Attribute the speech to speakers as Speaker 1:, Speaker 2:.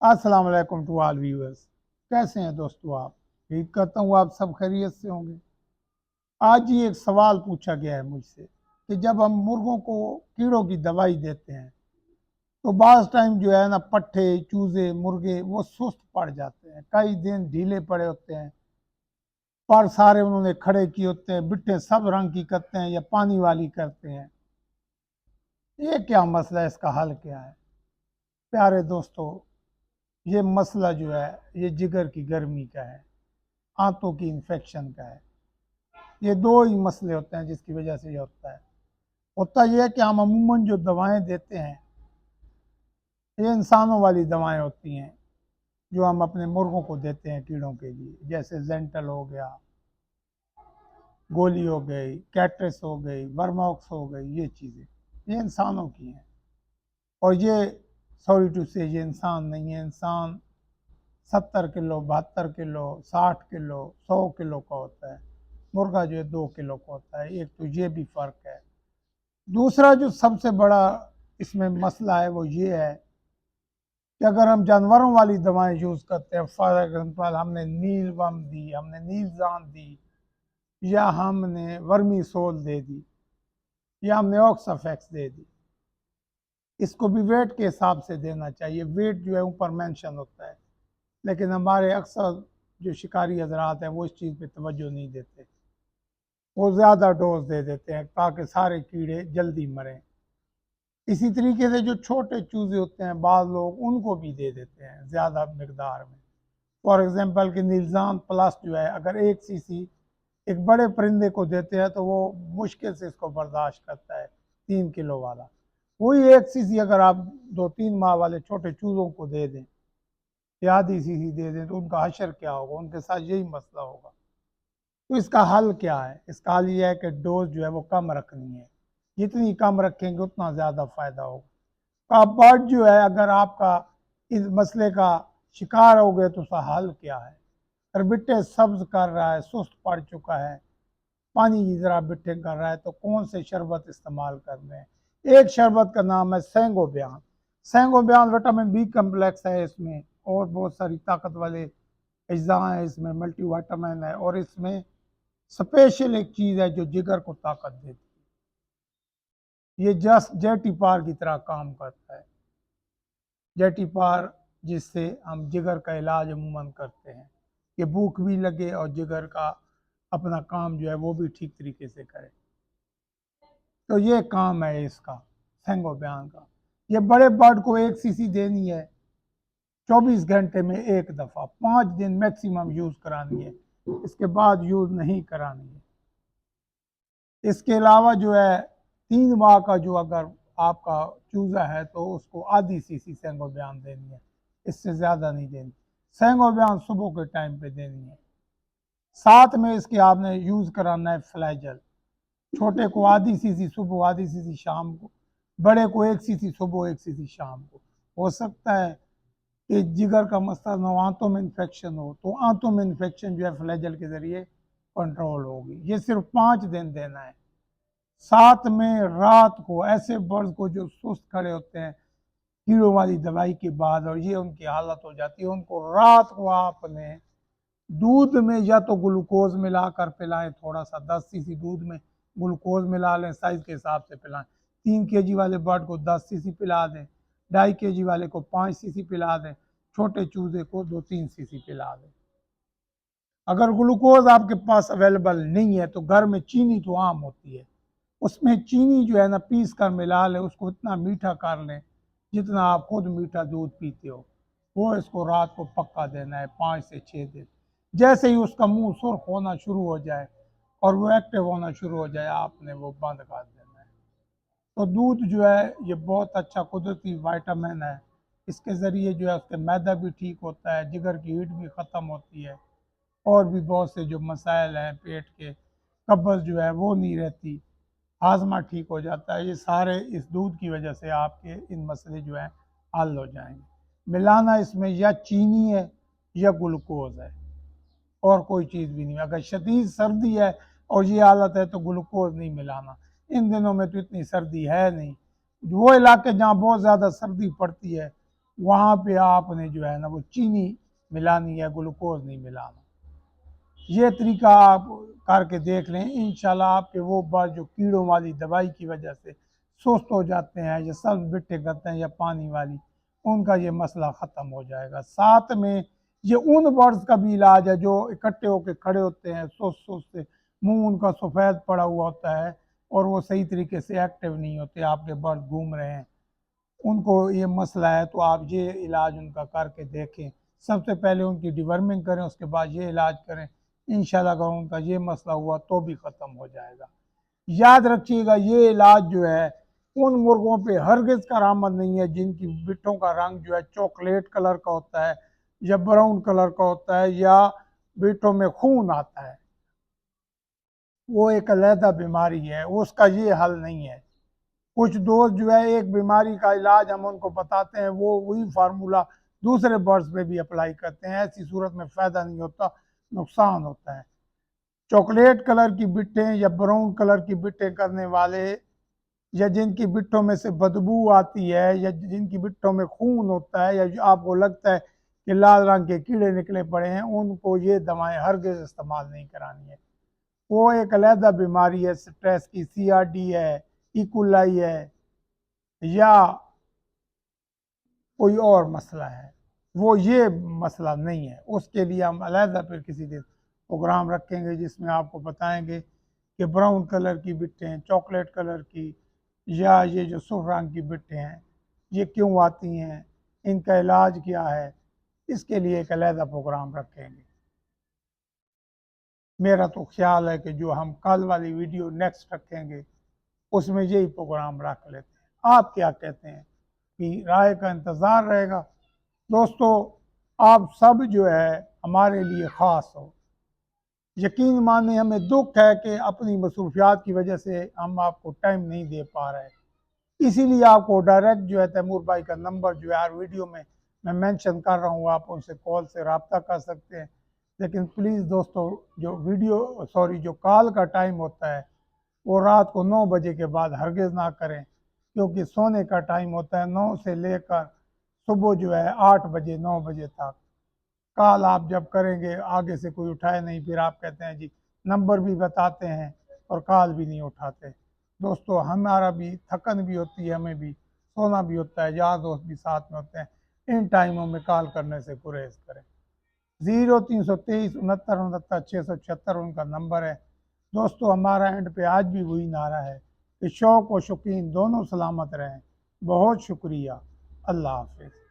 Speaker 1: अस्सलाम वालेकुम to all viewers. कैसे हैं दोस्तों आप? उम्मीद करता हूँ आप सब खैरियत से होंगे। आज ही एक सवाल पूछा गया है मुझसे कि जब हम मुर्गों को कीड़ों की दवाई देते हैं तो बाज़ टाइम जो है ना पट्ठे चूजे मुर्गे वो सुस्त पड़ जाते हैं, कई दिन ढीले पड़े होते हैं, पर सारे उन्होंने खड़े किए होते हैं, बिट्टे सब रंग की करते हैं या पानी वाली करते हैं। ये क्या मसला है, इसका हल क्या है? प्यारे दोस्तों, ये मसला जो है ये जिगर की गर्मी का है, आंतों की इन्फेक्शन का है। ये दो ही मसले होते हैं जिसकी वजह से ये होता यह है कि हम अमूमन जो दवाएं देते हैं ये इंसानों वाली दवाएं होती हैं जो हम अपने मुर्गों को देते हैं कीड़ों के लिए, जैसे जेंटल हो गया, गोली हो गई, कैट्रेस हो गई, वर्मॉक्स हो गई। ये चीज़ें ये इंसानों की हैं और ये सॉरी टू से ये इंसान नहीं है। इंसान 70 किलो 72 किलो 60 किलो 100 किलो का होता है, मुर्गा जो है 2 किलो का होता है। एक तो ये भी फ़र्क है। दूसरा जो सबसे बड़ा इसमें मसला है वो ये है कि अगर हम जानवरों वाली दवाएं यूज़ करते हैं, फॉर एग्जांपल हमने नील वम दी, हमने नील जान दी, या हमने वर्मी सोल दे दी, या हमने ऑक्साफेक्स दे दी, इसको भी वेट के हिसाब से देना चाहिए। वेट जो है ऊपर मेंशन होता है, लेकिन हमारे अक्सर जो शिकारी हजरात हैं वो इस चीज़ पे तवज्जो नहीं देते, वो ज़्यादा डोज दे देते हैं ताकि सारे कीड़े जल्दी मरें। इसी तरीके से जो छोटे चूजे होते हैं बाज़ लोग उनको भी दे देते हैं ज़्यादा मकदार में। फॉर एग्जांपल कि निल्जाम प्लस जो है अगर 1 सीसी एक बड़े परिंदे को देते हैं तो वो मुश्किल से इसको बर्दाश्त करता है, 3 किलो वाला। वही 1 सीसी अगर आप 2-3 माह वाले छोटे चूज़ों को दे दें या आधी सीसी दे दें तो उनका हशर क्या होगा, उनके साथ यही मसला होगा। तो इसका हल क्या है? इसका हल ये है कि डोज जो है वो कम रखनी है, जितनी कम रखेंगे उतना ज़्यादा फ़ायदा होगा। अब बर्ड जो है अगर आपका इस मसले का शिकार हो गए तो उसका हल क्या है? अगर बिट्टे सब्ज कर रहा है, सुस्त पड़ चुका है, पानी की तरह बिट्टे कर रहा है, तो कौन से शरबत इस्तेमाल करने हैं? एक शरबत का नाम है सेंगो बयान। सेंगो बयान विटामिन बी कम्प्लेक्स है इसमें, और बहुत सारी ताकत वाले अज्जा हैं इसमें, मल्टी वाइटामिन है, और इसमें स्पेशल एक चीज़ है जो जिगर को ताकत देती है। ये जस्ट जेटी पार की तरह काम करता है, जेटी पार जिससे हम जिगर का इलाज अमूमन करते हैं, कि भूख भी लगे और जिगर का अपना काम जो है वो भी ठीक तरीके से करे। तो ये काम है इसका, सेंगो बयान का। ये बड़े बर्ड को 1 सीसी देनी है 24 घंटे में एक दफ़ा, 5 दिन मैक्सिमम यूज़ करानी है, इसके बाद यूज़ नहीं करानी है। इसके अलावा जो है 3 माह का जो अगर आपका चूज़ा है तो उसको आधी सीसी सेंगो बयान देनी है, इससे ज़्यादा नहीं देनी। सेंगो बयान सुबह के टाइम पे देनी है। साथ में इसके आपने यूज़ कराना है फ्लैजल। छोटे को आधी सीसी सुबह, आधी सीसी शाम को, बड़े को 1 सीसी सुबह 1 सीसी शाम को। हो सकता है कि जिगर का मसला न आंतों में इन्फेक्शन हो तो आंतों में इन्फेक्शन जो है फ्लैजल के ज़रिए कंट्रोल होगी। ये सिर्फ 5 दिन देना है। साथ में रात को ऐसे बर्ड्स को जो सुस्त खड़े होते हैं कीड़ों वाली दवाई के बाद और ये उनकी हालत हो जाती है, उनको रात को आपने दूध में या तो ग्लूकोज मिलाकर पिलाएं, थोड़ा सा 10 सीसी दूध में ग्लूकोज मिला लें, साइज के हिसाब से पिलाएं। 3 केजी वाले बर्ड को 10 सीसी पिला दें, 2.5 केजी वाले को 5 सीसी पिला दें, छोटे चूजे को 2-3 सीसी पिला दें। अगर ग्लूकोज आपके पास अवेलेबल नहीं है तो घर में चीनी तो आम होती है, उसमें चीनी जो है ना पीस कर मिला लें, उसको इतना मीठा कर लें जितना आप खुद मीठा दूध पीते हो। वो इसको रात को पक्का देना है 5 से 6 दिन। जैसे ही उसका मुंह सुर्ख होना शुरू हो जाए और वो एक्टिव होना शुरू हो जाए आपने वो बंद कर देना है। तो दूध जो है ये बहुत अच्छा कुदरती वाइटामिन है, इसके ज़रिए जो है उसके मैदा भी ठीक होता है, जिगर की हीट भी ख़त्म होती है, और भी बहुत से जो मसाइल हैं पेट के, कब्ज़ जो है वो नहीं रहती, हाजमा ठीक हो जाता है। ये सारे इस दूध की वजह से आपके इन मसले जो हैं हल हो जाएंगे। मिलाना इसमें या चीनी है या ग्लूकोज है, और कोई चीज़ भी नहीं। अगर शदीद सर्दी है और ये हालत है तो ग्लूकोज नहीं मिलाना। इन दिनों में तो इतनी सर्दी है नहीं। वो इलाके जहाँ बहुत ज़्यादा सर्दी पड़ती है वहाँ पे आपने जो है ना वो चीनी मिलानी है, ग्लूकोज नहीं मिलाना। ये तरीका आप करके देख लें, इंशाल्लाह आपके वो बर्ड जो कीड़ों वाली दवाई की वजह से सुस्त हो जाते हैं या सब बिट्टे करते हैं या पानी वाली, उनका ये मसला ख़त्म हो जाएगा। साथ में ये उन बर्ड्स का भी इलाज है जो इकट्ठे होकर खड़े होते हैं सुस्त सुस्त से, मुंह उनका सफ़ेद पड़ा हुआ होता है और वो सही तरीके से एक्टिव नहीं होते, आपके बर्ड घूम रहे हैं, उनको ये मसला है तो आप ये इलाज उनका करके देखें। सबसे पहले उनकी डिवर्मिंग करें, उसके बाद ये इलाज करें, इंशाल्लाह अगर उनका ये मसला हुआ तो भी ख़त्म हो जाएगा। याद रखिएगा ये इलाज जो है उन मुर्गों पे हरगिज़ करामत नहीं है जिनकी बिट्ठों का रंग जो है चॉकलेट कलर का होता है या ब्राउन कलर का होता है या बिट्ठों में खून आता है। वो एक अलहदा बीमारी है, उसका ये हल नहीं है। कुछ दोस्त जो है एक बीमारी का इलाज हम उनको बताते हैं, वो वही फार्मूला दूसरे बर्ड्स पे भी अप्लाई करते हैं, ऐसी सूरत में फ़ायदा नहीं होता, नुकसान होता है। चॉकलेट कलर की बिट्टें या ब्राउन कलर की बिट्टें करने वाले या जिनकी बिट्टों में से बदबू आती है या जिनकी बिट्टों में खून होता है या जो आपको लगता है कि लाल रंग के कीड़े निकले पड़े हैं, उनको ये दवाएं हरगिज़ इस्तेमाल नहीं करानी है। वो एक अलहदा बीमारी है, स्ट्रेस की, CRD है, इकोलाई है या कोई और मसला है, वो ये मसला नहीं है। उसके लिए हम अलहदा फिर किसी दिन प्रोग्राम रखेंगे जिसमें आपको बताएंगे कि ब्राउन कलर की बिट्टें हैं, चॉकलेट कलर की या ये जो सुर्ख रंग की बिट्टें हैं ये क्यों आती हैं, इनका इलाज क्या है, इसके लिए एक अलहदा प्रोग्राम रखेंगे। मेरा तो ख्याल है कि जो हम कल वाली वीडियो नेक्स्ट रखेंगे उसमें यही प्रोग्राम रख लेते हैं। आप क्या कहते हैं कि राय का इंतज़ार रहेगा। दोस्तों, आप सब जो है हमारे लिए ख़ास हो। यकीन माने हमें दुख है कि अपनी मसरूफियात की वजह से हम आपको टाइम नहीं दे पा रहे। इसीलिए आपको डायरेक्ट जो है तैमूर भाई का नंबर जो है हर वीडियो में मैं मेंशन कर रहा हूँ, आप उनसे कॉल से रब्ता कर सकते हैं। लेकिन प्लीज़ दोस्तों, जो कॉल का टाइम होता है वो रात को 9 बजे के बाद हरगिज़ ना करें, क्योंकि सोने का टाइम होता है 9 से लेकर सुबह जो है 8 बजे 9 बजे तक। कॉल आप जब करेंगे आगे से कोई उठाए नहीं, फिर आप कहते हैं जी नंबर भी बताते हैं और कॉल भी नहीं उठाते। दोस्तों, हमारा भी थकन भी होती है, हमें भी सोना भी होता है, यार दोस्त भी साथ में होते हैं, इन टाइमों में कॉल करने से गुरेज करें। 0323 69 69 676 उनका नंबर है। दोस्तों, हमारा एंड पे आज भी वही नारा है कि शौक और शौकीन दोनों सलामत रहें। बहुत शुक्रिया। अल्लाह हाफिज़।